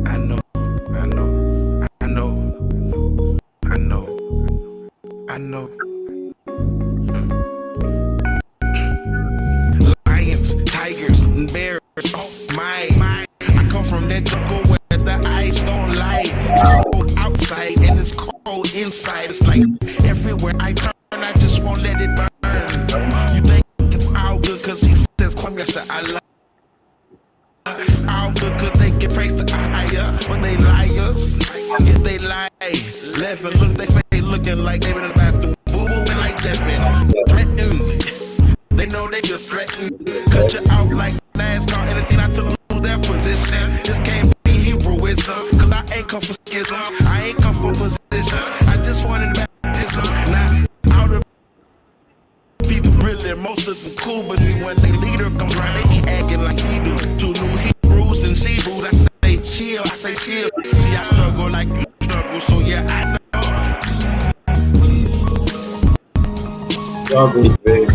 I know, I know, I know, I know, I know. Lions, tigers, and bears, oh my. I come from that jungle where the ice don't lie. It's cold outside and it's cold inside. It's like everywhere I turn, I just won't let it burn. You think it's all good cause he says, come here, I love. All good cause they get praised to higher, but they liars. Yeah, they lie. Left and look, they fake looking like they been in the bathroom. Boo boo like that fit. Threatened. They know they feel threatened. Cut you off like NASCAR. Anything I took lose their position. This can't be Hebrewism. Cause I ain't come for schisms. I ain't come for positions. I just wanted baptism. Not out of people really, most of them cool, but see when their leader comes around, they be acting like he do. Two new Hebrews and Hebrews, I say chill, I say chill. See, I struggle like you struggle, so yeah, I know. Struggle, baby.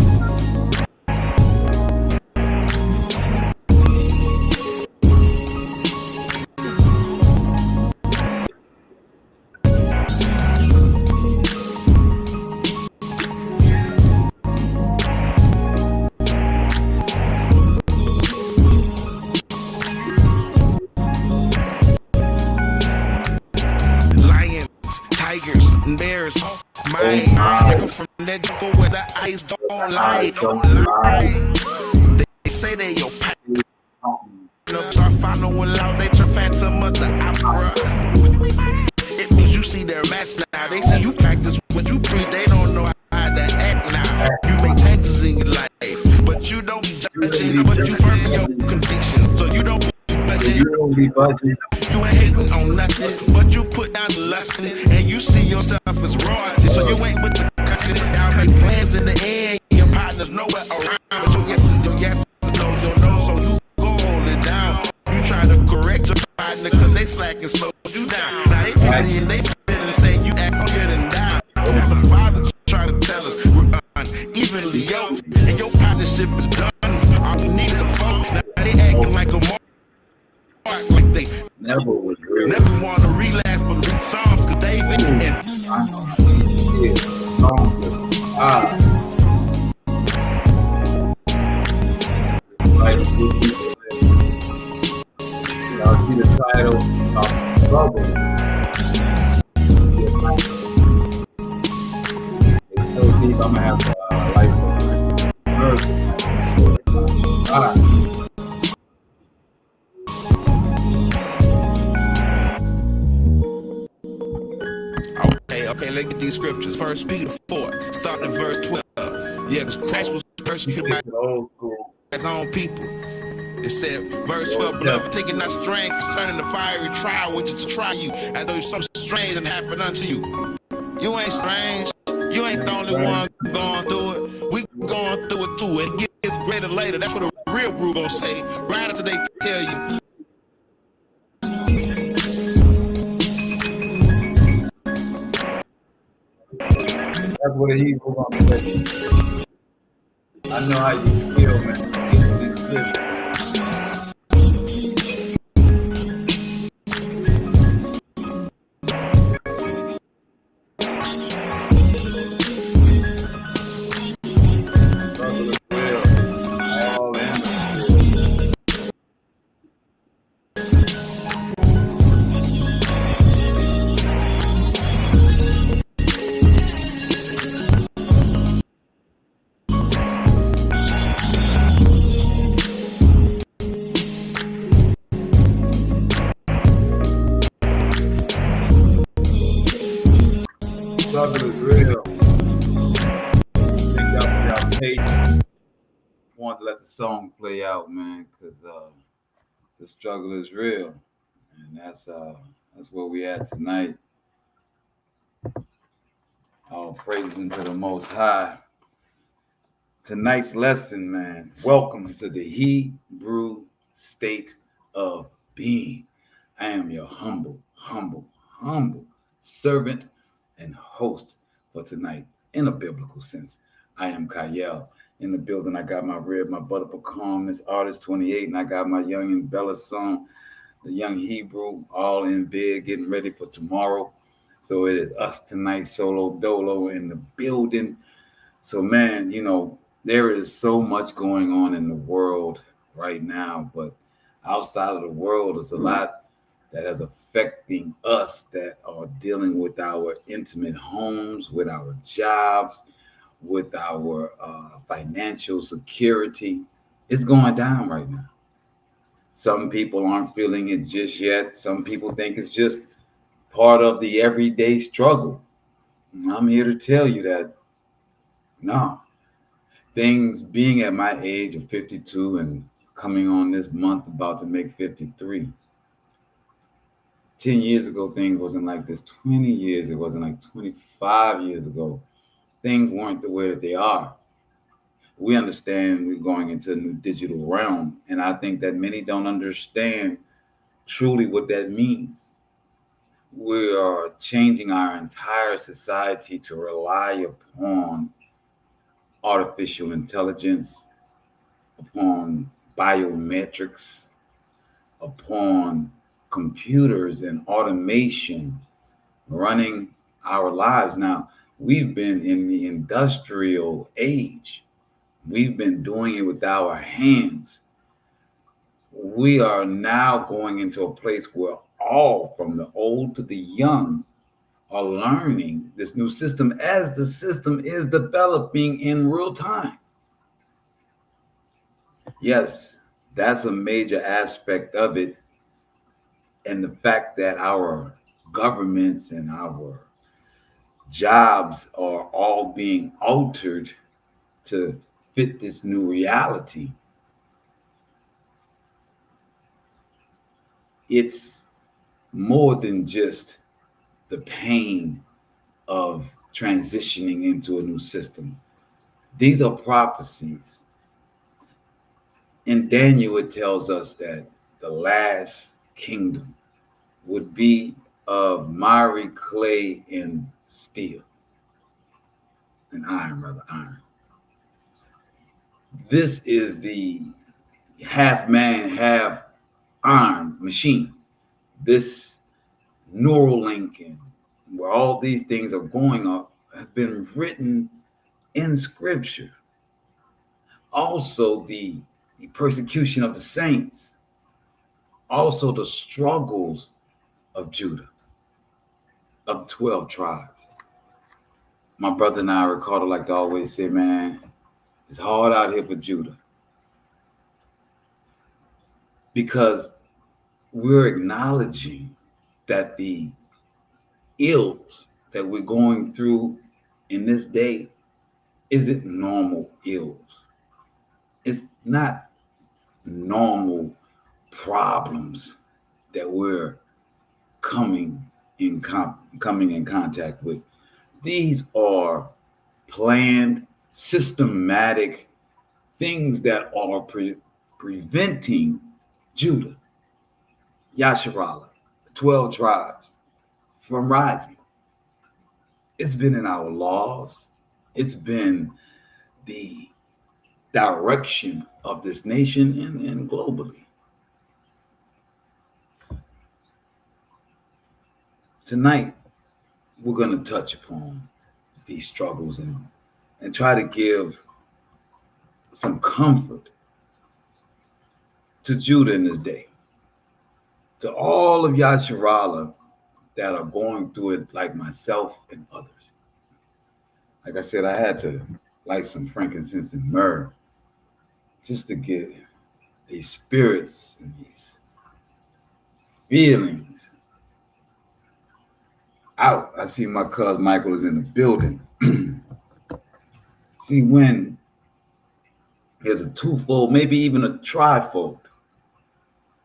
Lions, tigers, and bears, oh my. I come from that jungle where the ice don't lie. They say they your pack. Start following out, they turn phantom of the opera. It means you see their match now. They see you practice what you preach. They don't know how to act now. You make changes in your life, but you don't judge it. But you firm in your conviction, so you don't be budging. You ain't hating on nothing, but you put down the lusting, and you see yourself as royalty. So you ain't with the cussing. Y'all make plans in the end. Your partner's nowhere around, but your yes is your yes, no your no. So you go hold it down. You try to correct your partner, cause they slacking, slow you down. Now they busy and they feeling say you act holier than down. The father try to tell us we're unevenly yoked, and your partnership is done. All we need is a phone. Now they acting like a like they Never was real. never want to relapse, but read Psalms, cause David and Yeah, songs. Like, y'all see the title of Struggle. It's so deep, I'm gonna have to okay, let's get these scriptures. 1 Peter 4, starting at verse 12. Yeah, because Christ was persecuted by his own people. It said, verse 12, beloved, think it not strange concerning the fiery trial which is to try you, as though something strange had happened unto you. You ain't strange. You ain't the only one going through it. We going through it too. It gets greater later. That's what a real brew gonna say. Right after they tell you. That's what a Hebrew gonna say. I know how you feel, man. Struggle is real. Thank y'all for y'all patience. Want to let the song play out, man, because the struggle is real, and that's where we at tonight. All praise to the Most High. Tonight's lesson, man. Welcome to the Hebrew state of being. I am your humble servant and host for tonight in a biblical sense. I am Kyle. In the building, I got my Red, my Butter Pecan, Miss Artist 28, and I got my young and Bella song, the young Hebrew, all in bed, getting ready for tomorrow. So it is us tonight, solo dolo in the building. So man, there is so much going on in the world right now, but outside of the world, there's a lot that is affecting us that are dealing with our intimate homes, with our jobs, with our financial security. It's going down right now. Some people aren't feeling it just yet. Some people think it's just part of the everyday struggle. And I'm here to tell you that no, things being at my age of 52 and coming on this month about to make 53. 10 years ago, things wasn't like this. 20 years, it wasn't like 25 years ago. Things weren't the way that they are. We understand we're going into a new digital realm, and I think that many don't understand truly what that means. We are changing our entire society to rely upon artificial intelligence, upon biometrics, upon computers and automation running our lives. Now, we've been in the industrial age. We've been doing it with our hands. We are now going into a place where all, from the old to the young, are learning this new system as the system is developing in real time. Yes, that's a major aspect of it. And the fact that our governments and our jobs are all being altered to fit this new reality. It's more than just the pain of transitioning into a new system. These are prophecies. In Daniel, it tells us that the last kingdom would be of miry clay and steel, and iron. This is the half man, half iron machine. This neural link and where all these things are going up have been written in scripture. Also, the persecution of the saints, also the struggles of Judah, of 12 tribes. My brother and I, Ricardo, like to always say, man, it's hard out here for Judah. Because we're acknowledging that the ills that we're going through in this day isn't normal ills. It's not normal problems that we're coming in contact with. These are planned, systematic things that are preventing Judah, Yasharallah, the 12 tribes from rising. It's been in our laws. It's been the direction of this nation and globally. Tonight, we're going to touch upon these struggles and try to give some comfort to Judah in this day, to all of Yasharallah that are going through it like myself and others. Like I said, I had to light some frankincense and myrrh just to get these spirits and these feelings out. I see my cousin Michael is in the building. See, when there's a twofold, maybe even a trifold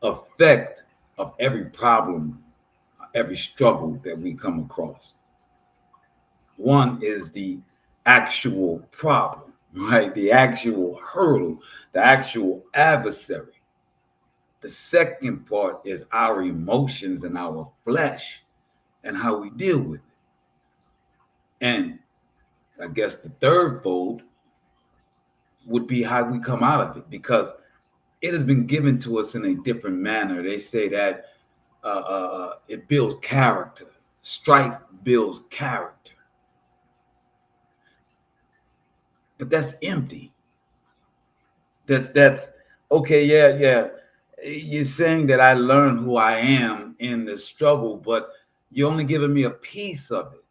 effect of every problem, every struggle that we come across. One is the actual problem, right? The actual hurdle, the actual adversary. The second part is our emotions and our flesh and how we deal with it. And I guess the third fold would be how we come out of it, because it has been given to us in a different manner. They say that it builds character. Strife builds character. But that's empty. That's okay. Yeah. You're saying that I learned who I am in the struggle, but you're only giving me a piece of it.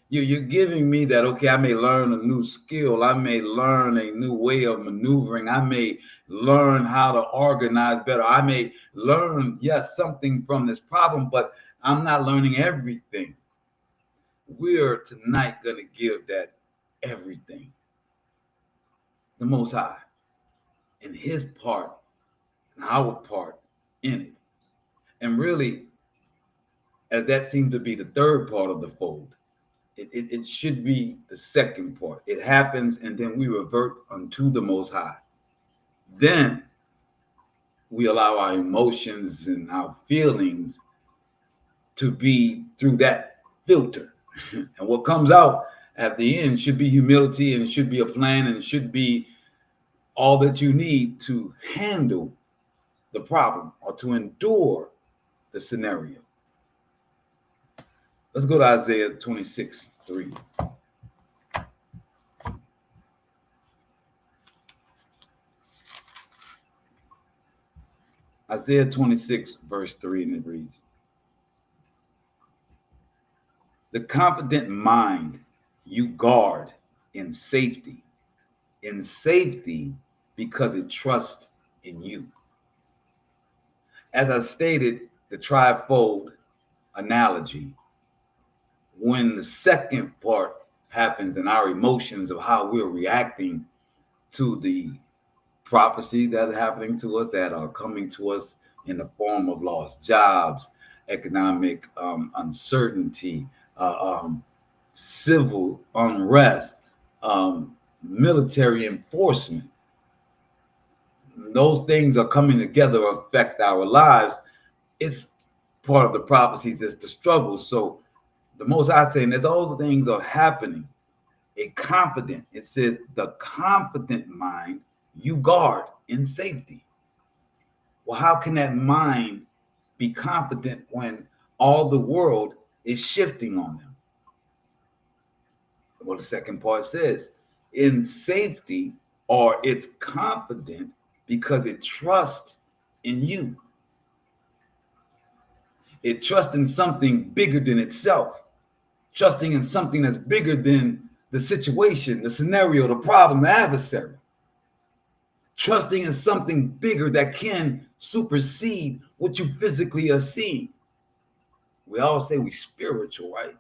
You're giving me that, okay, I may learn a new skill. I may learn a new way of maneuvering. I may learn how to organize better. I may learn, yes, something from this problem, but I'm not learning everything. We're tonight going to give that everything. The Most High and his part and our part in it. And really, as that seems to be the third part of the fold, it should be the second part. It happens, and then we revert unto the Most High. Then we allow our emotions and our feelings to be through that filter. And what comes out at the end should be humility, and should be a plan, and should be all that you need to handle the problem or to endure the scenario. Let's go to Isaiah 26:3. Isaiah 26, verse 3, and it reads, "The confident mind you guard in safety because it trusts in you." As I stated, the trifold analogy, when the second part happens in our emotions of how we're reacting to the prophecies that are happening to us, that are coming to us in the form of lost jobs, economic uncertainty, civil unrest, military enforcement. Those things are coming together to affect our lives. It's part of the prophecies, it's the struggle. So the Most High saying that all the things are happening. It says, the confident mind you guard in safety. Well, how can that mind be confident when all the world is shifting on them? Well, the second part says, in safety, or it's confident because it trusts in you. It trusts in something bigger than itself, trusting in something that's bigger than the situation, the scenario, the problem, the adversary. Trusting in something bigger that can supersede what you physically are seeing. We all say we spiritual, right?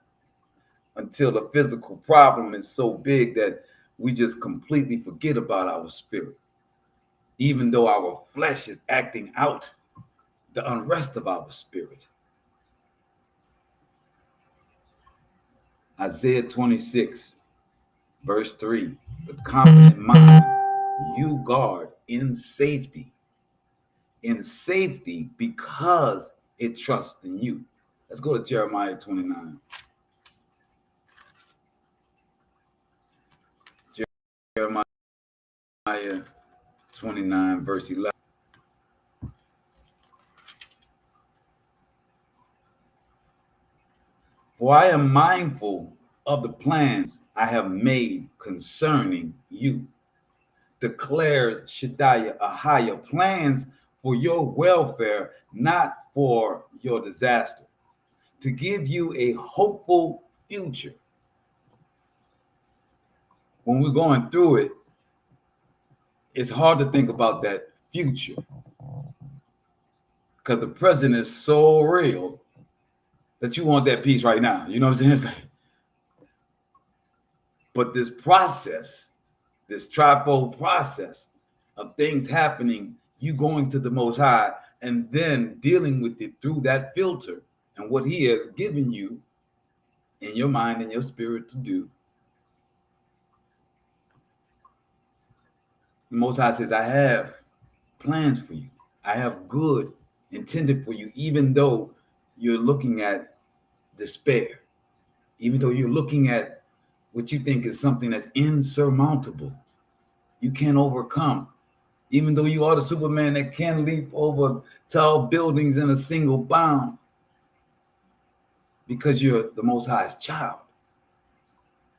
Until the physical problem is so big that we just completely forget about our spirit, even though our flesh is acting out the unrest of our spirit. Isaiah 26, verse 3, the confident mind you guard in safety because it trusts in you. Let's go to Jeremiah 29. Jeremiah 29, verse 11. "For I am mindful of the plans I have made concerning you, declares Shaddai Ahaya, plans for your welfare, not for your disaster, to give you a hopeful future." When we're going through it, it's hard to think about that future because the present is so real that you want that peace right now. You know what I'm saying? It's like, but this process, this trifold process of things happening, you going to the Most High and then dealing with it through that filter and what he has given you in your mind and your spirit to do. The Most High says, I have plans for you. I have good intended for you, even though you're looking at despair, even though you're looking at what you think is something that's insurmountable. You can't overcome. Even though you are the Superman that can leap over tall buildings in a single bound, because you're the Most High's child,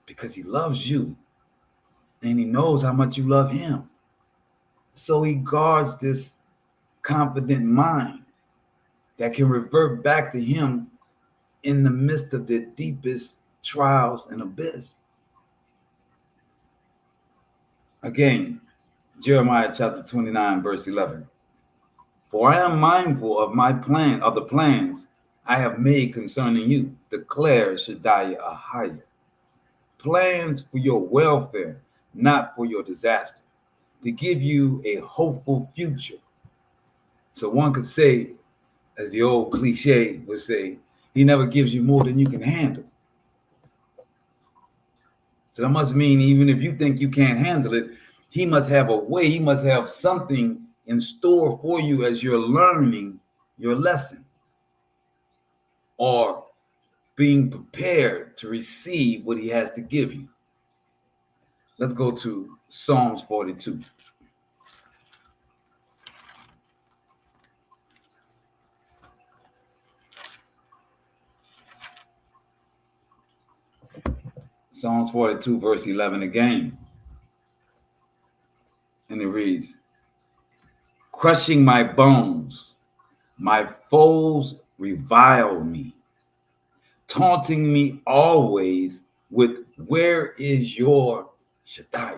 because he loves you and he knows how much you love him. So he guards this confident mind that can revert back to him in the midst of the deepest trials and abyss. Again, Jeremiah chapter 29, verse 11. For I am mindful of the plans I have made concerning you, declares Shaddai Ahaya. Plans for your welfare, not for your disaster, to give you a hopeful future. So one could say, as the old cliche would say, he never gives you more than you can handle. So that must mean even if you think you can't handle it, he must have a way, he must have something in store for you as you're learning your lesson or being prepared to receive what he has to give you. Let's go to Psalms 42. Psalms 42, verse 11 again. And it reads, crushing my bones, my foes revile me, taunting me always with, where is your Shaddai?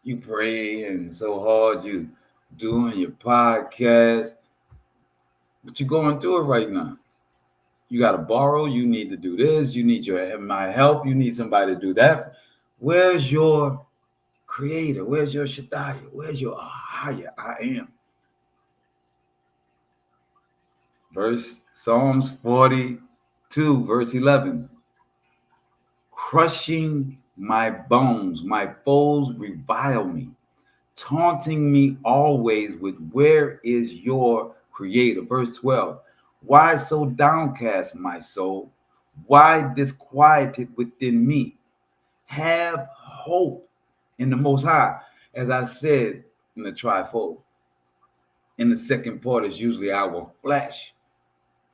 You praying so hard, you doing your podcast, but you're going through it right now. You got to borrow, you need to do this, you need my help, you need somebody to do that. Where's your creator? Where's your Shaddai? Where's your Ahaya? I am. Psalms 42, verse 11. Crushing my bones, my foes revile me, taunting me always with, where is your creator? Verse 12. Why so downcast, my soul? Why disquieted within me? Have hope in the Most High. As I said in the trifold, in the second part is usually our flesh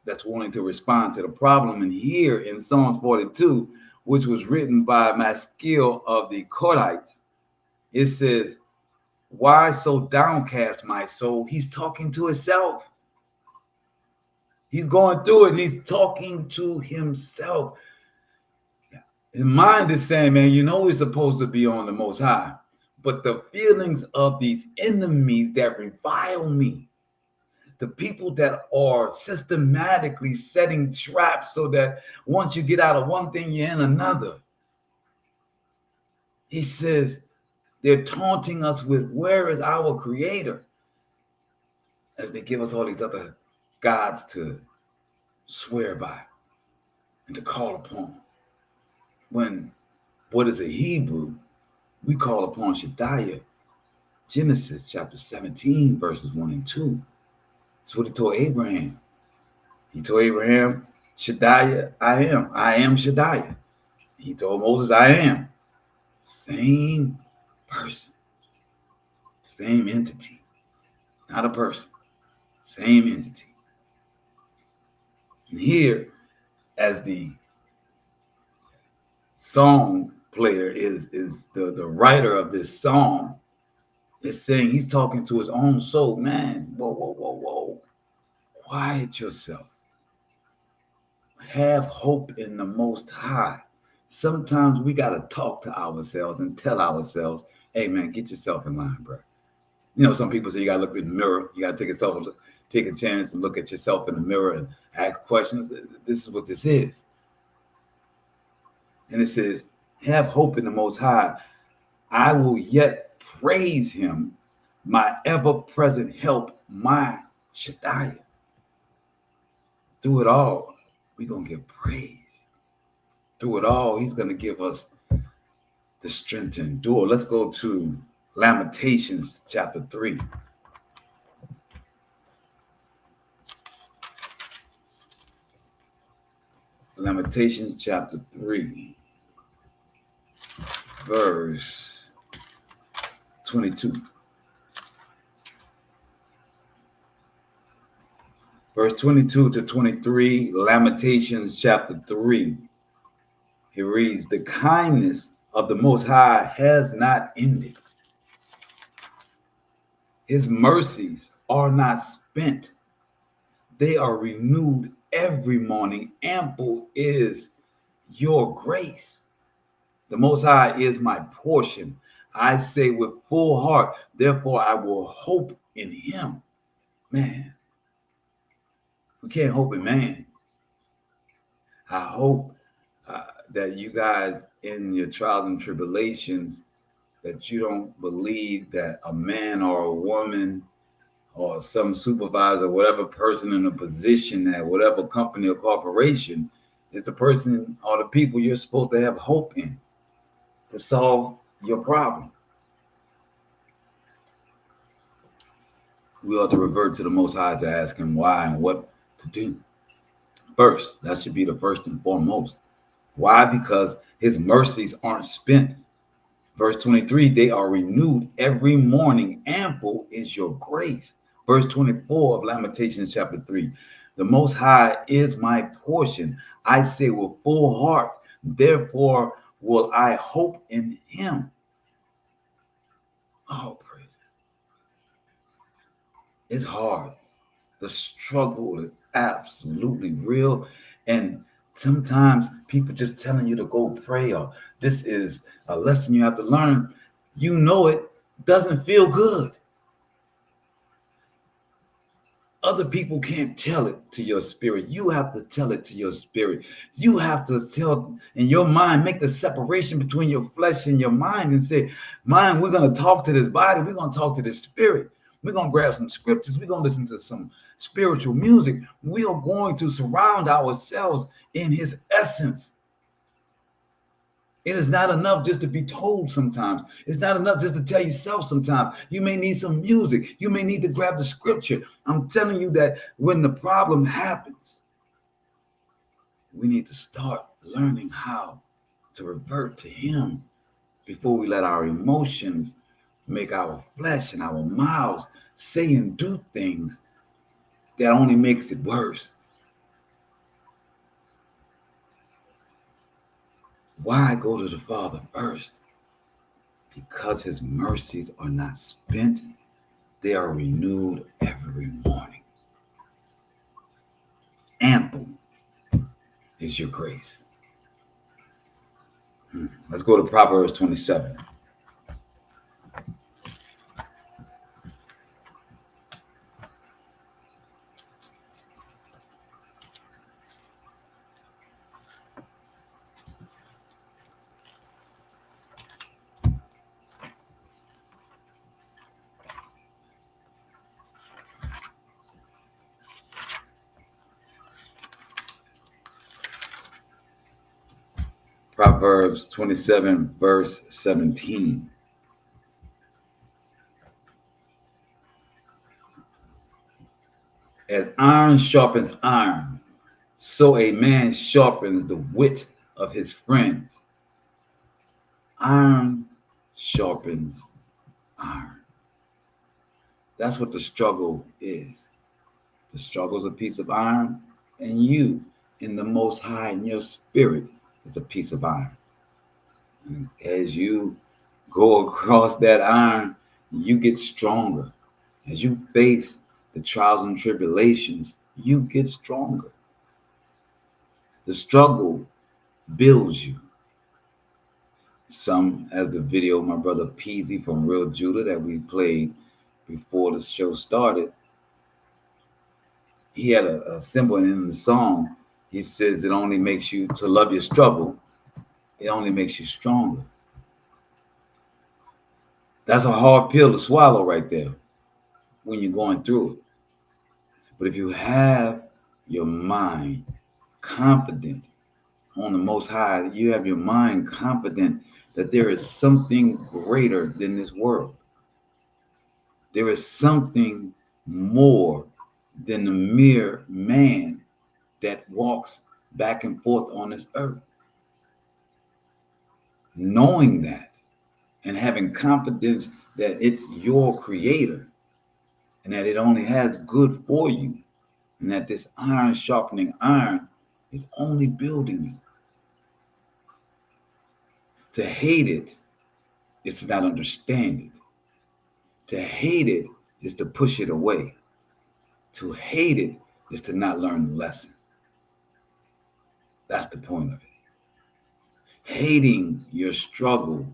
that's wanting to respond to the problem. And here in Psalms 42, which was written by Maskil of the Kordites, it says, why so downcast, my soul? He's talking to himself. He's going through it and he's talking to himself. His mind is saying, man, you know we're supposed to be on the Most High. But the feelings of these enemies that revile me, the people that are systematically setting traps so that once you get out of one thing, you're in another. He says, they're taunting us with, where is our creator? As they give us all these other gods to swear by and to call upon. When what is a Hebrew, we call upon Shaddai. Genesis chapter 17, verses 1 and 2. That's what he told Abraham. He told Abraham, Shaddai, I am Shaddai. He told Moses, I am. Same person, same entity, not a person, same entity. And here, as the song player is the writer of this song, is saying he's talking to his own soul. Man, whoa. Quiet yourself. Have hope in the Most High. Sometimes we got to talk to ourselves and tell ourselves, hey, man, get yourself in line, bro. You know, some people say you got to look in the mirror. You got to take a chance and look at yourself in the mirror and ask questions. This is what this is. And it says, have hope in the Most High. I will yet praise him, my ever-present help, my Shaddai. Through it all, we're going to give praise. Through it all, he's going to give us the strength to endure. Let's go to Lamentations chapter 3. Lamentations chapter 3, verse 22. Verse 22 to 23, Lamentations chapter 3. It reads, the kindness of the Most High has not ended. His mercies are not spent. They are renewed every morning. Ample is your grace. The Most High is my portion. I say with full heart, therefore I will hope in him. Man, we can't hope in man. I hope that you guys in your trials and tribulations, that you don't believe that a man or a woman or some supervisor, whatever person in a position at whatever company or corporation is the person or the people you're supposed to have hope in to solve your problem. We ought to revert to the Most High to ask him why and what to do. First, that should be the first and foremost. Why? Because his mercies aren't spent. Verse 23, they are renewed every morning. Ample is your grace. Verse 24 of Lamentations chapter 3, the Most High is my portion. I say with full heart, therefore will I hope in him. Oh, praise. It's hard. The struggle is absolutely real. And sometimes people just telling you to go pray, or this is a lesson you have to learn. You know it doesn't feel good. Other people can't tell it to your spirit. You have to tell it to your spirit. You have to tell in your mind, make the separation between your flesh and your mind and say, mind, we're going to talk to this body. We're going to talk to this spirit. We're going to grab some scriptures. We're going to listen to some spiritual music. We are going to surround ourselves in his essence. It is not enough just to be told sometimes. It's not enough just to tell yourself sometimes. You may need some music. You may need to grab the scripture. I'm telling you that when the problem happens, we need to start learning how to revert to him before we let our emotions make our flesh and our mouths say and do things that only makes it worse. Why go to the Father first? Because his mercies are not spent. They are renewed every morning. Ample is your grace. Let's go to Proverbs 27. Proverbs 27, verse 17. As iron sharpens iron, so a man sharpens the wit of his friends. Iron sharpens iron. That's what the struggle is. The struggle is a piece of iron, and you, in the Most High, in your spirit, is a piece of iron. And as you go across that iron, you get stronger. As you face the trials and tribulations, you get stronger. The struggle builds you. Some, as the video my brother Peasy from Real Judah that we played before the show started, he had a symbol in the song. He says it only makes you to love your struggle. It only makes you stronger. That's a hard pill to swallow right there when you're going through it. But if you have your mind confident on the Most High, you have your mind confident that there is something greater than this world. There is something more than the mere man that walks back and forth on this earth. Knowing that and having confidence that it's your creator and that it only has good for you, and that this iron sharpening iron is only building you. To hate it is to not understand it. To hate it is to push it away. To hate it is to not learn the lesson. That's the point of it. Hating your struggle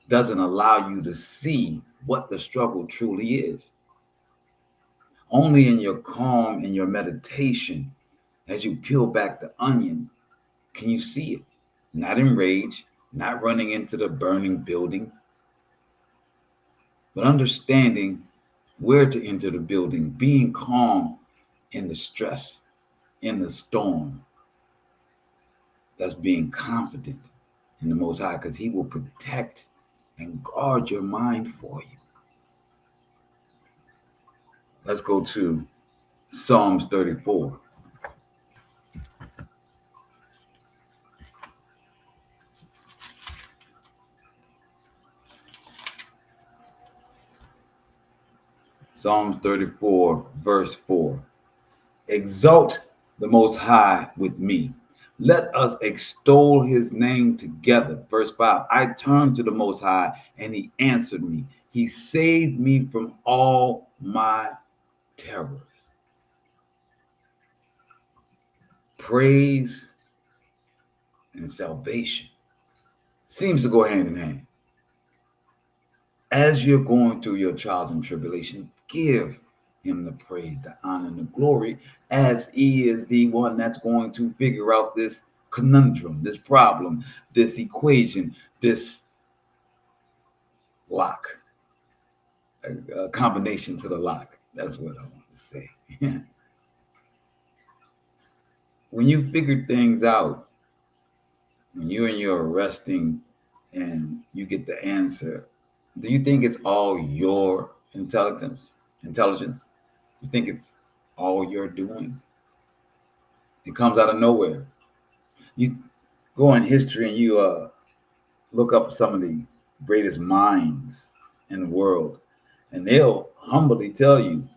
doesn't allow you to see what the struggle truly is. Only in your calm and your meditation, as you peel back the onion, can you see it. Not in rage, not running into the burning building, but understanding where to enter the building, being calm in the stress, in the storm. That's being confident in the Most High, because He will protect and guard your mind for you. Let's go to Psalms 34. Psalms 34, verse 4. Exalt the Most High with me. Let us extol His name together. Verse 5. I turned to the Most High, and He answered me. He saved me from all my terrors. Praise and salvation seems to go hand in hand. As you're going through your trials and tribulations, give Him the praise, the honor, and the glory, as He is the one that's going to figure out this conundrum, this problem, this equation, this lock, a combination to the lock. That's what I want to say. When you figure things out, when you're in your resting and you get the answer, do you think it's all your intelligence? You think it's all you're doing? It comes out of nowhere. You go in history and you look up some of the greatest minds in the world, and they'll humbly tell you,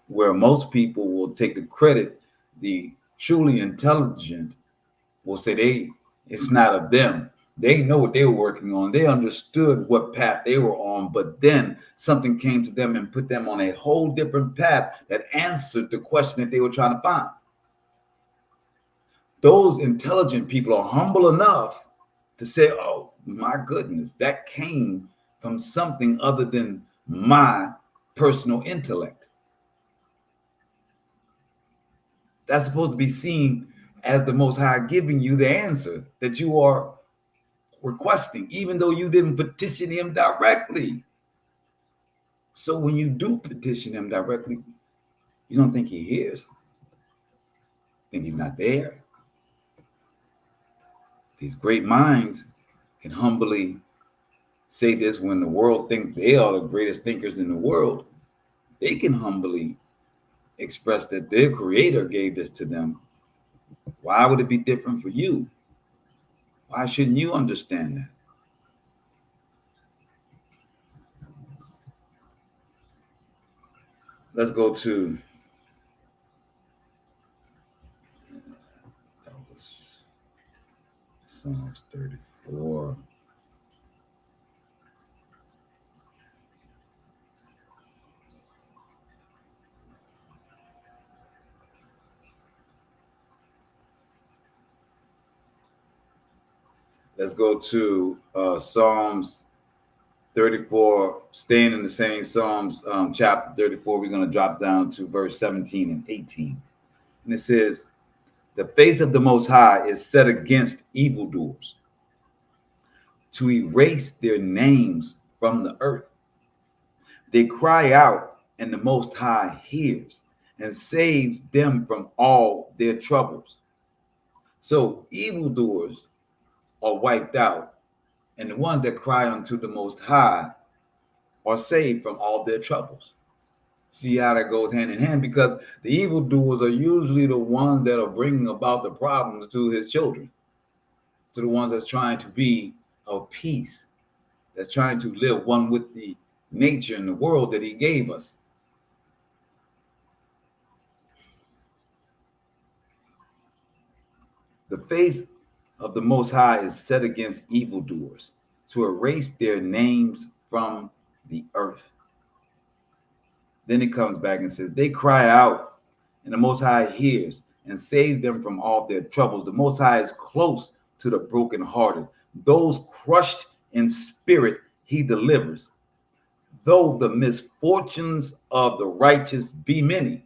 where most people will take the credit, the truly intelligent will say it's not of them. They know what they were working on. They understood what path they were on, but then something came to them and put them on a whole different path that answered the question that they were trying to find. Those intelligent people are humble enough to say, oh, my goodness, that came from something other than my personal intellect. That's supposed to be seen as the Most High giving you the answer that you are requesting, even though you didn't petition Him directly. So when you do petition Him directly, you don't think He hears. Think He's not there. These great minds can humbly say this when the world thinks they are the greatest thinkers in the world. They can humbly express that their Creator gave this to them. Why would it be different for you? Why shouldn't you understand that? Let's go to Psalms 34. Let's go to Psalms 34, staying in the same Psalms, chapter 34. We're going to drop down to verse 17 and 18. And it says, the face of the Most High is set against evildoers, to erase their names from the earth. They cry out, and the Most High hears and saves them from all their troubles. So evildoers are wiped out, and the ones that cry unto the Most High are saved from all their troubles. See how that goes hand in hand, because the evildoers are usually the ones that are bringing about the problems to His children, to the ones that's trying to be of peace, that's trying to live one with the nature in the world that he gave us. The face of the Most High is set against evildoers, to erase their names from the earth. Then it comes back and says, they cry out, and the Most High hears and saves them from all their troubles. The Most High is close to the brokenhearted. Those crushed in spirit, he delivers. Though the misfortunes of the righteous be many,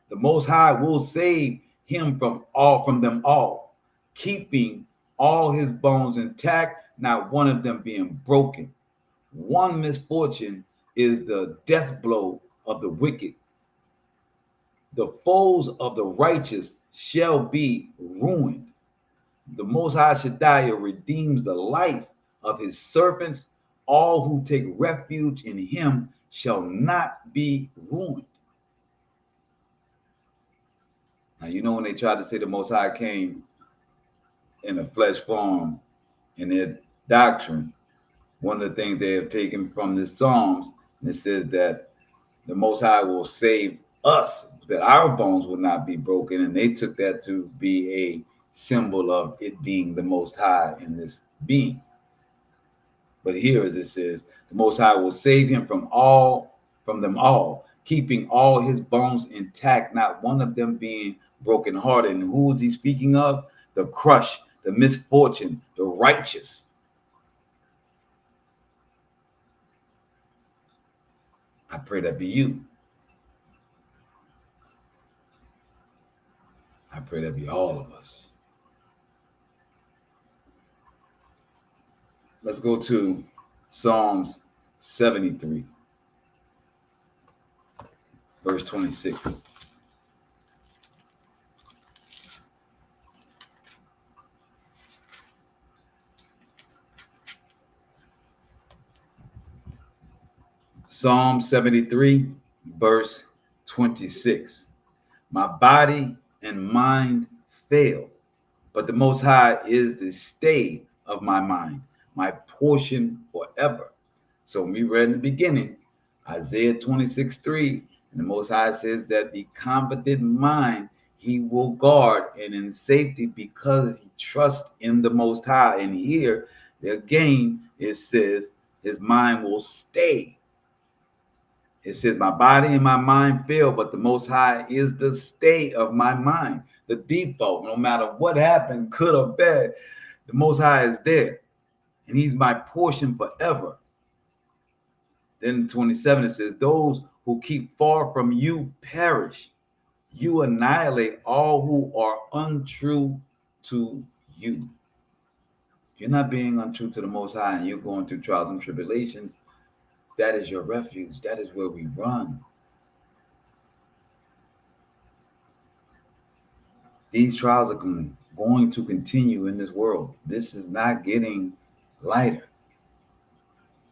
the Most High will save him from them all, keeping all his bones intact, not one of them being broken. One misfortune is the death blow of the wicked. The foes of the righteous shall be ruined. The Most High Shaddai redeems the life of his servants. All who take refuge in him shall not be ruined. Now, you know, when they tried to say the Most High came in a flesh form in their doctrine, one of the things they have taken from the Psalms, and it says that the Most High will save us, that our bones will not be broken. And they took that to be a symbol of it being the Most High in this being. But here, as it says, the Most High will save him from them all, keeping all his bones intact, not one of them being brokenhearted. And who is he speaking of? The crushed, the misfortune, the righteous. I pray that be you. I pray that be all of us. Let's go to Psalms 73, verse 26. Psalm 73, verse 26. My body and mind fail, but the Most High is the stay of my mind, my portion forever. So we read in the beginning, Isaiah 26:3, and the Most High says that the confident mind he will guard and in safety because he trusts in the Most High. And here, again, it says his mind will stay. It says, my body and my mind fail, but the Most High is the stay of my mind, the depot. No matter what happens, good or bad, the Most High is there, and he's my portion forever. Then 27, it says, those who keep far from you perish. You annihilate all who are untrue to you. If you're not being untrue to the Most High and you're going through trials and tribulations, that is your refuge. That is where we run. These trials are going to continue in this world. This is not getting lighter.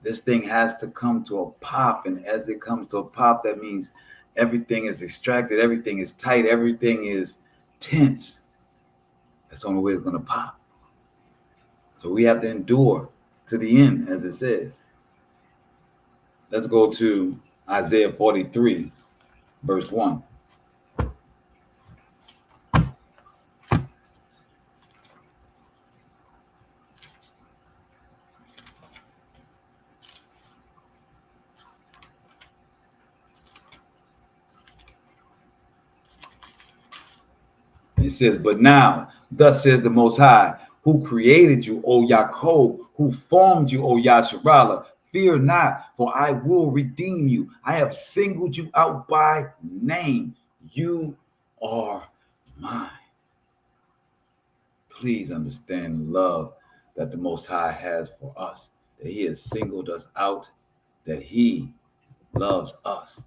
This thing has to come to a pop. And as it comes to a pop, that means everything is extracted. Everything is tight. Everything is tense. That's the only way it's going to pop. So we have to endure to the end, as it says. Let's go to Isaiah 43, verse 1. It says, but now, thus says the Most High, who created you, O Yaakov, who formed you, O Yasharallah. Fear not, for I will redeem you. I have singled you out by name. You are mine. Please understand the love that the Most High has for us, that he has singled us out, that he loves us.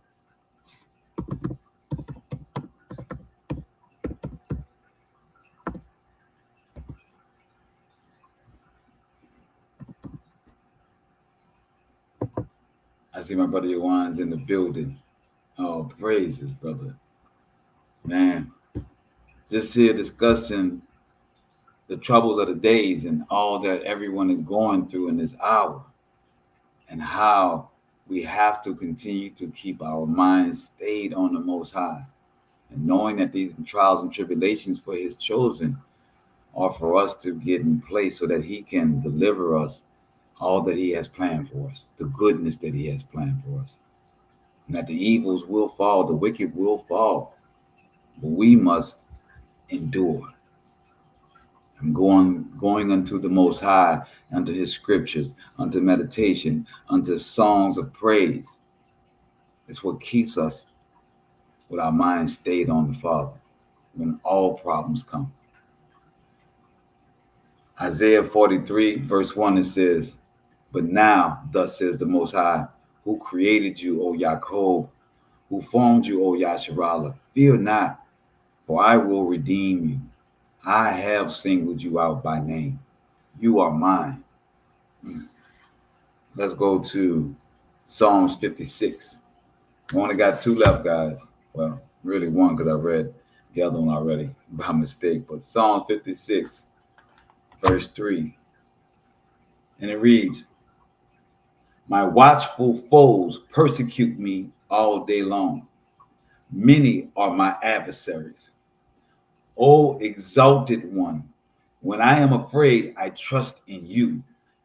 I see my brother Yawan's in the building. Oh, praises, brother. Man, just here discussing the troubles of the days and all that everyone is going through in this hour, and how we have to continue to keep our minds stayed on the Most High, and knowing that these trials and tribulations for his chosen are for us to get in place so that he can deliver us all that he has planned for us, the goodness that he has planned for us. And that the evils will fall, the wicked will fall, but we must endure. And going unto the Most High, unto his scriptures, unto meditation, unto songs of praise. It's what keeps us with our minds stayed on the Father when all problems come. Isaiah 43, verse 1, it says, "But now, thus says the Most High, who created you, O Yaakov, who formed you, O Yasharallah, fear not, for I will redeem you. I have singled you out by name. You are mine." Let's go to Psalms 56. We only got 2 left, guys. Well, really 1 because I read the other one already by mistake. But Psalm 56, verse 3. And it reads, "My watchful foes persecute me all day long. Many are my adversaries. O exalted one, when I am afraid, I trust in you.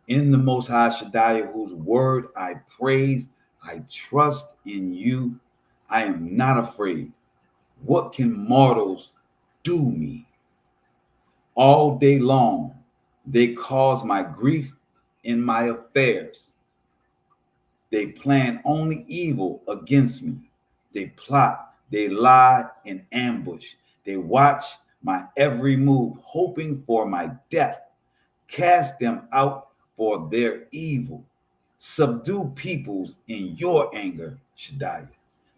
In the Most High Shaddai, whose word I praise, I trust in you. I am not afraid. What can mortals do me? All day long, they cause my grief in my affairs. They plan only evil against me. They plot, they lie in ambush. They watch my every move, hoping for my death. Cast them out for their evil. Subdue peoples in your anger, Shaddai.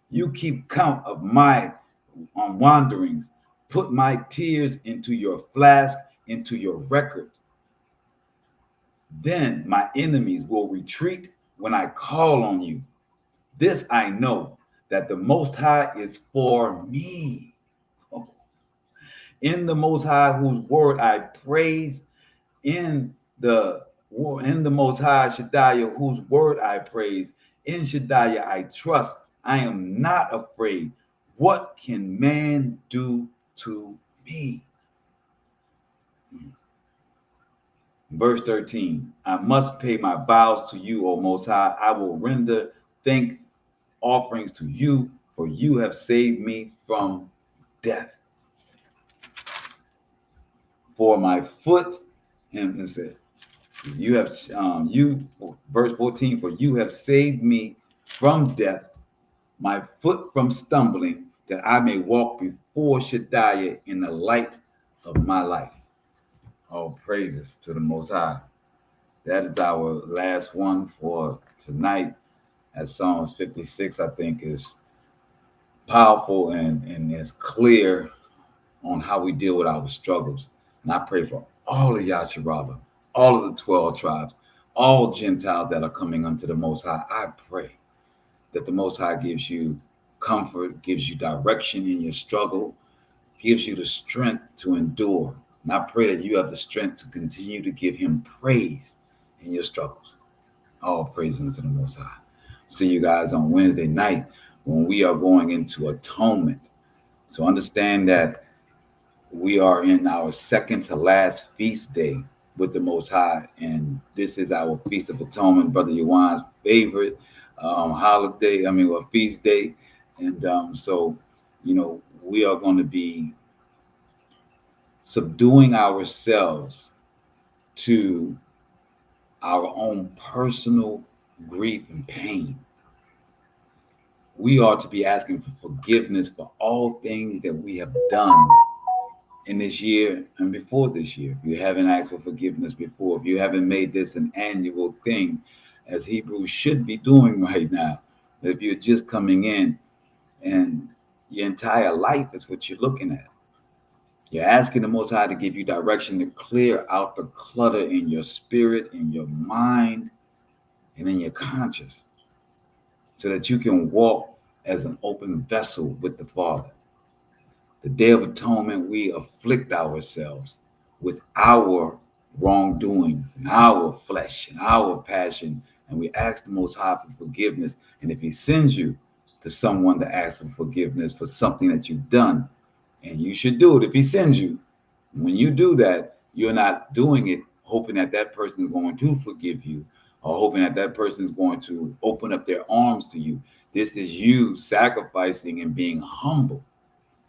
You keep count of my wanderings. Put my tears into your flask, into your record. Then my enemies will retreat when I call on you. This I know, that the Most High is for me. In the Most High, whose word I praise, in the Most High Shaddai, whose word I praise, in Shaddai I trust. I am not afraid. What can man do to me? Verse 13, I must pay my vows to you, O Most High. I will render thank offerings to you, for you have saved me from death. For my foot, and it said, you have verse 14, for you have saved me from death, my foot from stumbling, that I may walk before Shaddai in the light of my life. All praises to the Most High. That is our last one for tonight. As Psalms 56, I think, is powerful and is clear on how we deal with our struggles. And I pray for all of Yasharallah, all of the 12 tribes, all Gentiles that are coming unto the Most High. I pray that the Most High gives you comfort, gives you direction in your struggle, gives you the strength to endure. And I pray that you have the strength to continue to give him praise in your struggles. All praise unto the Most High. See you guys on Wednesday night when we are going into atonement. So understand that we are in our second to last feast day with the Most High, and this is our Feast of Atonement, Brother Yawan's favorite holiday, feast day. And so, we are going to be subduing ourselves to our own personal grief and pain. We are to be asking for forgiveness for all things that we have done in this year and before this year. If you haven't asked for forgiveness before, if you haven't made this an annual thing, as Hebrews should be doing right now, but if you're just coming in and your entire life is what you're looking at, you're asking the Most High to give you direction to clear out the clutter in your spirit, in your mind, and in your conscience, so that you can walk as an open vessel with the Father. The Day of Atonement, we afflict ourselves with our wrongdoings and our flesh and our passion and we ask the Most High for forgiveness. And if he sends you to someone to ask for forgiveness for something that you've done, and you should do it if he sends you, when you do that, you're not doing it hoping that that person is going to forgive you or hoping that that person is going to open up their arms to you. This is you sacrificing and being humble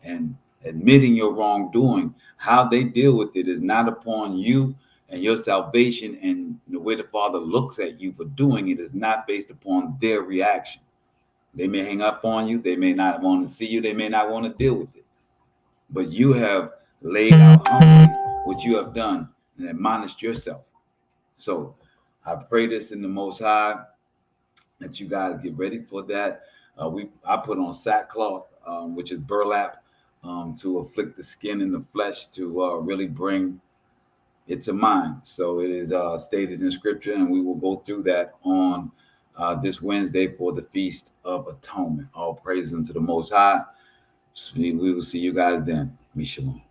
and admitting your wrongdoing. How they deal with it is not upon you and your salvation, and the way the Father looks at you for doing it is not based upon their reaction. They may hang up on you, they may not want to see you, they may not want to deal with it. But you have laid out humbly what you have done and admonished yourself. So I pray this in the Most High that you guys get ready for that. I put on sackcloth, which is burlap, to afflict the skin and the flesh, to really bring it to mind. So it is stated in Scripture, and we will go through that on this Wednesday for the Feast of Atonement. All praise unto the Most High. We will see you guys then. Shalom.